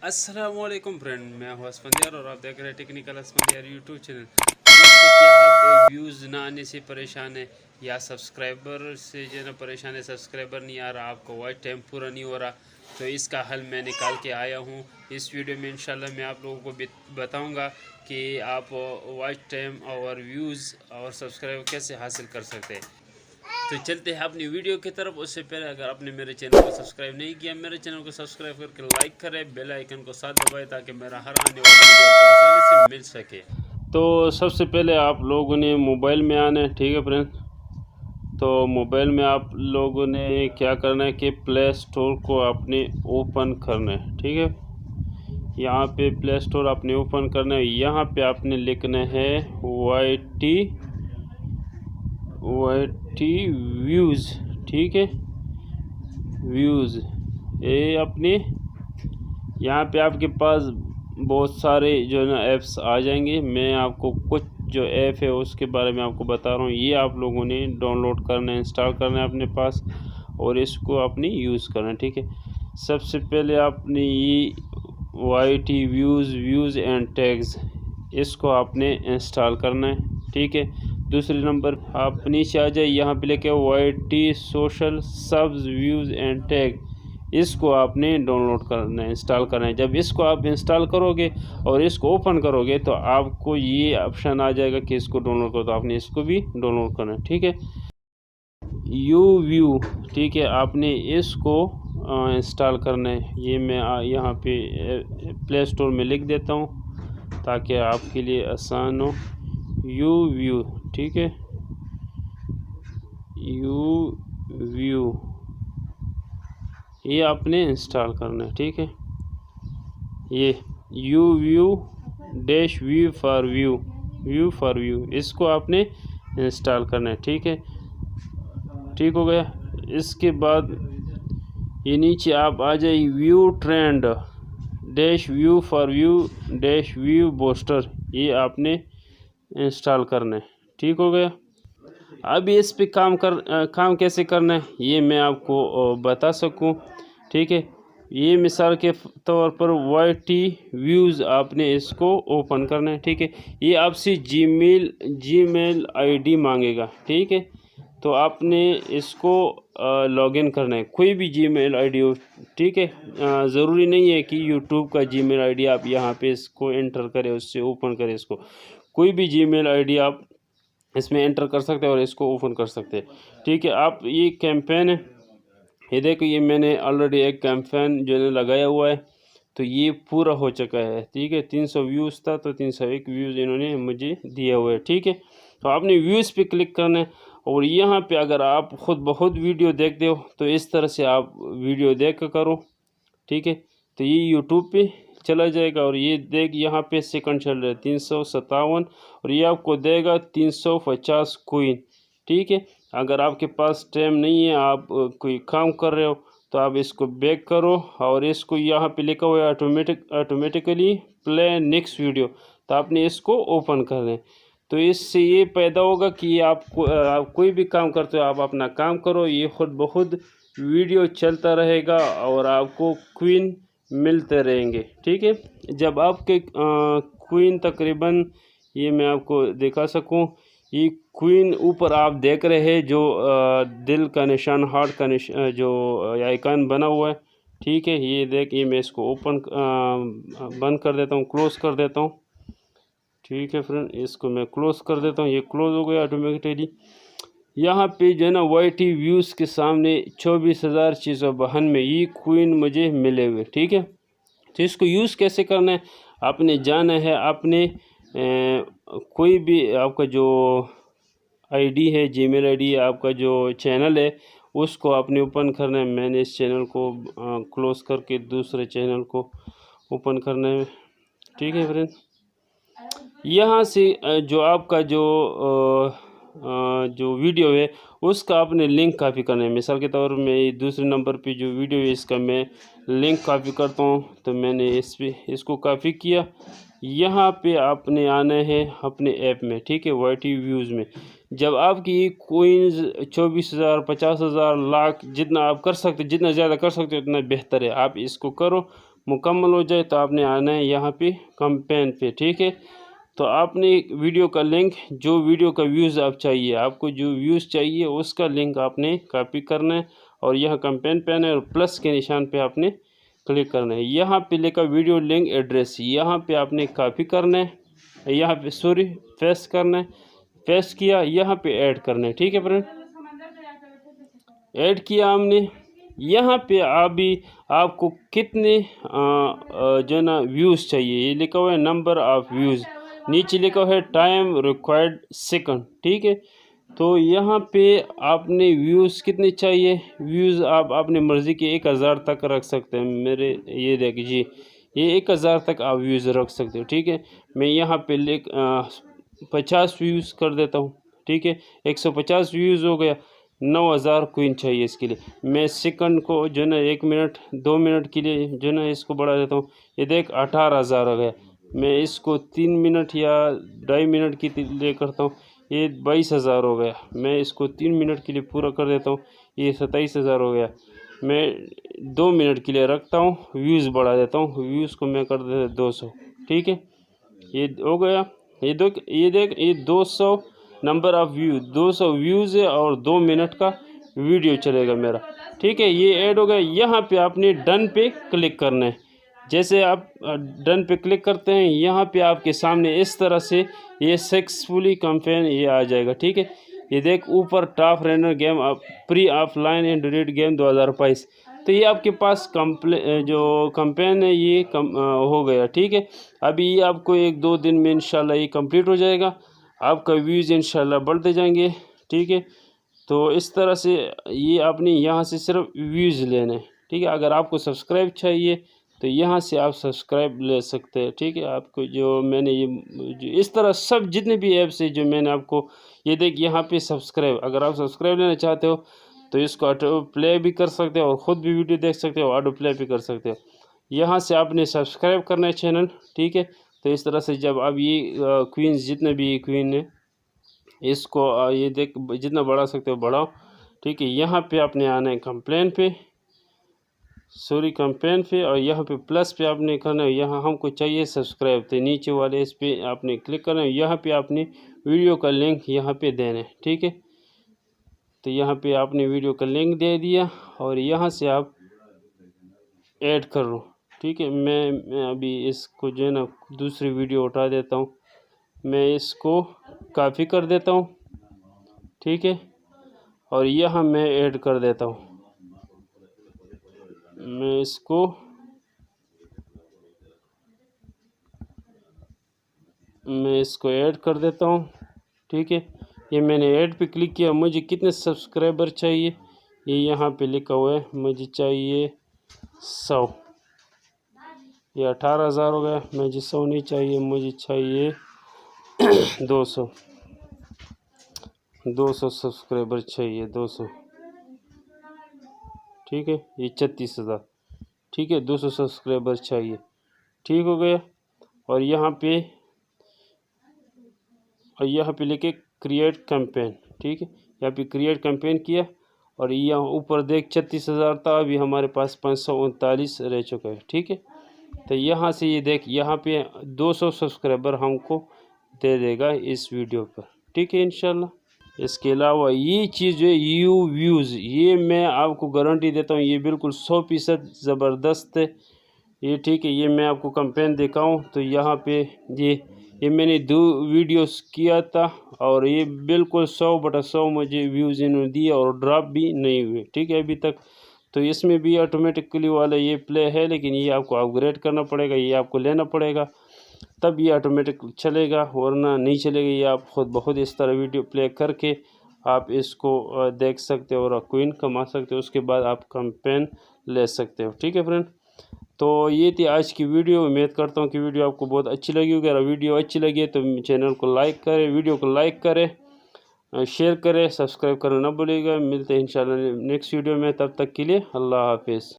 अस्सलामुअलैकुम फ्रेंड, मैं हूं असफंदियार और आप देख रहे हैं टेक्निकल असफंदियार यूट्यूब चैनल। दोस्तों, क्या आप व्यूज़ ना आने से परेशान है या सब्सक्राइबर से जो है ना परेशान है, सब्सक्राइबर नहीं आ रहा, आपको वॉच टाइम पूरा नहीं हो रहा, तो इसका हल मैं निकाल के आया हूं। इस वीडियो में इंशाल्लाह मैं आप लोगों को बताऊंगा कि आप वॉच टाइम और व्यूज़ और सब्सक्राइबर कैसे हासिल कर सकते हैं। तो चलते हैं अपनी वीडियो की तरफ। उससे पहले अगर आपने मेरे चैनल को सब्सक्राइब नहीं किया, मेरे चैनल को सब्सक्राइब करके लाइक करें, बेल आइकन को साथ दबाएं ताकि मेरा हर आने वाली वीडियो आपको आसानी से मिल सके। तो सबसे पहले आप लोगों ने मोबाइल में आना है, ठीक है फ्रेंड। तो मोबाइल में आप लोगों ने क्या करना है कि प्ले स्टोर को आपने ओपन करना है, ठीक है। यहाँ पे प्ले स्टोर आपने ओपन करना है। यहाँ पे आपने लिखना है वाई टी व्यूज़, ठीक है, व्यूज़। ये अपने यहाँ पे आपके पास बहुत सारे जो है ना ऐप्स आ जाएंगे। मैं आपको कुछ जो ऐप है उसके बारे में आपको बता रहा हूँ। ये आप लोगों ने डाउनलोड करना है, इंस्टॉल करना है अपने पास और इसको अपनी यूज़ करना है, ठीक है। सबसे पहले आपने ये वाई व्यूज़ एंड टैग्स, इसको आपने इंस्टॉल करना है, ठीक है। दूसरे नंबर आप नीचे आ जाए, यहाँ पे लेके वाई social subs views and tag, इसको आपने डाउनलोड करना है, इंस्टॉल करना है। जब इसको आप इंस्टॉल करोगे और इसको ओपन करोगे तो आपको ये ऑप्शन आ जाएगा कि इसको डाउनलोड करो, तो आपने इसको भी डाउनलोड करना है, ठीक है। यू व्यू, ठीक है, आपने इसको इंस्टॉल करना है। ये मैं यहाँ पे प्ले स्टोर में लिख देता हूँ ताकि आपके लिए आसान हो। यू व्यू, ठीक है, यू व्यू, ये आपने इंस्टॉल करना है, ठीक है। ये you view dash view for view, इसको आपने इंस्टॉल करना है, ठीक है। ठीक हो गया। इसके बाद ये नीचे आप आ जाए, view trend dash view for view dash view booster, ये आपने इंस्टॉल करना है, ठीक हो गया। अभी इस पे काम कैसे करना है ये मैं आपको बता सकूं, ठीक है। ये मिसाल के तौर पर वाई व्यूज़ आपने इसको ओपन करना है, ठीक है। ये आपसे जीमेल आईडी मांगेगा, ठीक है। तो आपने इसको लॉगिन करना है, कोई भी जीमेल आईडी हो, ठीक है। ज़रूरी नहीं है कि यूट्यूब का जीमेल आईडी आप यहाँ पे इसको एंटर करें, उससे ओपन करें इसको। कोई भी जीमेल आईडी आप इसमें एंटर कर सकते हैं और इसको ओपन कर सकते हैं, ठीक है। आप ये कैंपेन है, ये देखो, ये मैंने ऑलरेडी एक कैंपेन जो है लगाया हुआ है, तो ये पूरा हो चुका है, ठीक है। 300 व्यूज़ था तो 301 व्यूज़ इन्होंने मुझे दिया हुआ है, ठीक है। तो आपने व्यूज़ पे क्लिक करना है और यहाँ पे अगर आप ख़ुद ब खुद वीडियो देखते हो तो इस तरह से आप वीडियो देख कर करो, ठीक है। तो ये यूट्यूब पे चला जाएगा और ये देख यहाँ पे सेकंड चल रहा है 357 और ये आपको देगा 350 कोइन, ठीक है। अगर आपके पास टाइम नहीं है, आप कोई काम कर रहे हो, तो आप इसको बैक करो और इसको यहाँ पे लिखा हुआ है ऑटोमेटिकली प्ले नेक्स्ट वीडियो, तो आपने इसको ओपन कर दें। तो इससे ये पैदा होगा कि आप कोई भी काम करते हो, आप अपना काम करो, ये खुद ब खुद वीडियो चलता रहेगा और आपको क्वीन मिलते रहेंगे, ठीक है। जब आपके क्वीन तकरीबन, ये मैं आपको दिखा सकूं, ये क्वीन ऊपर आप देख रहे हैं जो दिल का निशान, हार्ट का निशान, जो आइकन बना हुआ है, ठीक है। ये देखिए, मैं इसको ओपन बंद कर देता हूँ, क्लोज़ कर देता हूँ, ठीक है फ्रेंड। इसको मैं क्लोज़ कर देता हूँ, ये क्लोज़ हो गया ऑटोमेटिकली। यहाँ पे जो है ना वाई व्यूज़ के सामने 24,652 में ये क्वीन मुझे मिले हुए, ठीक है। तो इसको यूज़ कैसे करना है, आपने जाना है, आपने कोई भी आपका जो आईडी है, जीमेल आईडी, आपका जो चैनल है, उसको आपने ओपन करना है। मैंने इस चैनल को क्लोज़ करके दूसरे चैनल को ओपन करना है, ठीक है फ्रेंड। यहाँ से जो आपका जो वीडियो है उसका आपने लिंक कॉपी करना है। मिसाल के तौर में दूसरे नंबर पे जो वीडियो है इसका मैं लिंक कॉपी करता हूँ, तो मैंने इसको कॉपी किया। यहाँ पे आपने आना है अपने ऐप में, ठीक है, वाई व्यूज़ में। जब आपकी कोइंस 24,000, 50,000, लाख, जितना आप कर सकते, जितना ज़्यादा कर सकते हो उतना बेहतर है। आप इसको करो, मुकम्मल हो जाए तो आपने आना है यहाँ पे कैंपेन पे, ठीक है। तो आपने वीडियो का लिंक, जो वीडियो का व्यूज़ आप चाहिए, आपको जो व्यूज़ चाहिए उसका लिंक आपने कॉपी करना है और यहाँ कैंपेन पे आना है और प्लस के निशान पे आपने क्लिक करना है। यहाँ पे लिखा वीडियो लिंक एड्रेस, यहाँ पे आपने कॉपी करना है, यहाँ पे सॉरी पेस्ट करना है, पेस्ट किया, यहाँ पे ऐड करना है, ठीक है फ्रेंड। ऐड किया हमने। यहाँ पे अभी आपको कितने जो है ना व्यूज़ चाहिए, ये लिखा हुआ है नंबर ऑफ़ व्यूज़, नीचे लिखा हुआ है टाइम रिक्वायर्ड सेकंड, ठीक है। तो यहाँ पे आपने व्यूज़ कितने चाहिए, व्यूज़ आप अपनी मर्ज़ी के 1000 तक रख सकते हैं। मेरे ये देखिए, ये 1000 तक आप व्यूज़ रख सकते हो, ठीक है। मैं यहाँ पे 50 व्यूज़ कर देता हूँ, ठीक है। 150 व्यूज़ हो गया, 9000 कॉइन चाहिए इसके लिए। मैं सेकंड को जो है ना 1 मिनट 2 मिनट के लिए जो है ना इसको बढ़ा देता हूँ। ये देख 18000 हो गया। मैं इसको 3 मिनट या 2.5 मिनट के लिए करता हूँ, ये 22000 हो गया। मैं इसको 3 मिनट के लिए पूरा कर देता हूँ, ये 27000 हो गया। मैं 2 मिनट के लिए रखता हूँ, व्यूज़ बढ़ा देता हूँ, व्यूज़ को मैं कर देता 200, ठीक है। ये हो गया। ये देख ये 200 नंबर ऑफ़ व्यू, 200 व्यूज़ है और 2 मिनट का वीडियो चलेगा मेरा, ठीक है। ये ऐड हो गया। यहाँ पे आपने डन पे क्लिक करना है। जैसे आप डन पे क्लिक करते हैं, यहाँ पे आपके सामने इस तरह से ये सक्सेसफुली कैंपेन ये आ जाएगा, ठीक है। ये देख ऊपर top runner game pre offline and red game 2022, तो ये आपके पास जो कैंपेन है ये हो गया, ठीक है। अभी ये आपको 1-2 दिन में इंशाल्लाह ये कंप्लीट हो जाएगा, आपका व्यूज़ इंशाल्लाह बढ़ते जाएंगे, ठीक है। तो इस तरह से ये आपने यहाँ से सिर्फ व्यूज़ लेने हैं, ठीक है। अगर आपको सब्सक्राइब चाहिए तो यहाँ से आप सब्सक्राइब ले सकते हैं, ठीक है। आपको जो मैंने ये इस तरह सब जितने भी ऐप्स है जो मैंने आपको, ये देख यहाँ पे सब्सक्राइब, अगर आप सब्सक्राइब लेना चाहते हो तो इसको ऑटो प्ले भी कर सकते हो और ख़ुद भी वीडियो देख सकते हो, ऑटो प्ले भी कर सकते हो। यहाँ से आपने सब्सक्राइब करना है चैनल, ठीक है। तो इस तरह से जब अब ये क्वींस जितने भी क्वीन है इसको ये देख जितना बढ़ा सकते हो बढ़ाओ, ठीक है। यहाँ पे आपने आना है कंप्लेन पे, सॉरी कैंपेन पे, और यहाँ पे प्लस पे आपने करना है। यहाँ हमको चाहिए सब्सक्राइब, तो नीचे वाले इस पे आपने क्लिक करना है। यहाँ पे आपने वीडियो का लिंक यहाँ पे देना है, ठीक है। तो यहाँ पे आपने वीडियो का लिंक दे दिया और यहाँ से आप ऐड कर लो, ठीक है। मैं अभी इसको जो है ना दूसरी वीडियो उठा देता हूँ, मैं इसको कॉपी कर देता हूँ, ठीक है। और यहाँ मैं ऐड कर देता हूँ, मैं इसको ऐड कर देता हूँ, ठीक है। ये मैंने ऐड पे क्लिक किया। मुझे कितने सब्सक्राइबर चाहिए, ये यहाँ पे लिखा हुआ है, मुझे चाहिए 100, ये 18000 हो गया। मुझे 100 नहीं चाहिए, मुझे चाहिए 200 सब्सक्राइबर चाहिए, 200, ठीक है। ये 36000, ठीक है। 200 सब्सक्राइबर चाहिए, ठीक हो गया। और यहाँ पे लेके क्रिएट कैंपेन, ठीक है। यहाँ पे क्रिएट कैंपेन किया और यहाँ ऊपर देख 36000 था, अभी हमारे पास 539 रह चुका है, ठीक है। तो यहाँ से ये देख यहाँ पे 200 सब्सक्राइबर हमको दे देगा इस वीडियो पर, ठीक है इंशाल्लाह। इसके अलावा ये चीज़ जो है यू व्यूज़, ये मैं आपको गारंटी देता हूँ, ये बिल्कुल 100% ज़बरदस्त है ये, ठीक है। ये मैं आपको कैंपेन दिखाऊँ तो यहाँ पे ये मैंने 2 वीडियोस किया था और ये बिल्कुल 100/100 मुझे व्यूज़ इन्होंने दिए और ड्रॉप भी नहीं हुए, ठीक है अभी तक। तो इसमें भी ऑटोमेटिकली वाला ये प्ले है, लेकिन ये आपको अपग्रेड करना पड़ेगा, ये आपको लेना पड़ेगा, तब ये ऑटोमेटिक चलेगा, वरना नहीं चलेगा। ये आप खुद ब खुद इस तरह वीडियो प्ले करके आप इसको देख सकते हो और कॉइन कमा सकते हो, उसके बाद आप कैंपेन ले सकते हो, ठीक है फ्रेंड। तो ये थी आज की वीडियो। उम्मीद करता हूँ कि वीडियो आपको बहुत अच्छी लगी होगी। अगर वीडियो अच्छी लगी तो चैनल को लाइक करें, वीडियो को लाइक करें, शेयर करें, सब्सक्राइब करना ना भूलिएगा। मिलते हैं इंशाल्लाह नेक्स्ट वीडियो में, तब तक के लिए अल्लाह हाफिज़।